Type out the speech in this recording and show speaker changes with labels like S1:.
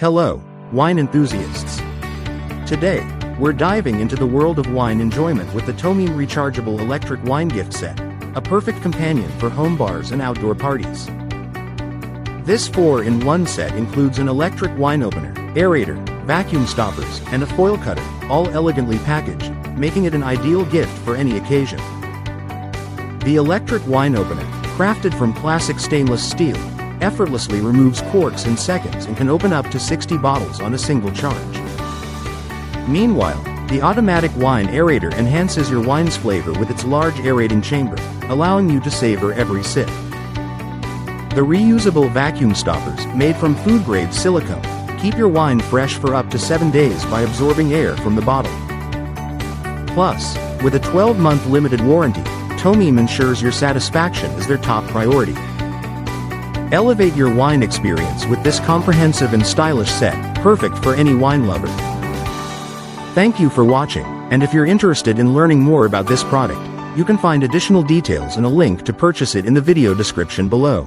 S1: Hello, wine enthusiasts. Today, we're diving into the world of wine enjoyment with the Tomeem Rechargeable Electric Wine Gift Set, a perfect companion for home bars and outdoor parties. This 4-in-1 set includes an electric wine opener, aerator, vacuum stoppers, and a foil cutter, all elegantly packaged, making it an ideal gift for any occasion. The electric wine opener, crafted from classic stainless steel, effortlessly removes corks in seconds and can open up to 60 bottles on a single charge. Meanwhile, the automatic wine aerator enhances your wine's flavor with its large aerating chamber, allowing you to savor every sip. The reusable vacuum stoppers, made from food-grade silicone, keep your wine fresh for up to 7 days by absorbing air from the bottle. Plus, with a 12-month limited warranty, Tomeem ensures your satisfaction is their top priority. Elevate your wine experience with this comprehensive and stylish set, perfect for any wine lover. Thank you for watching, and if you're interested in learning more about this product, you can find additional details and a link to purchase it in the video description below.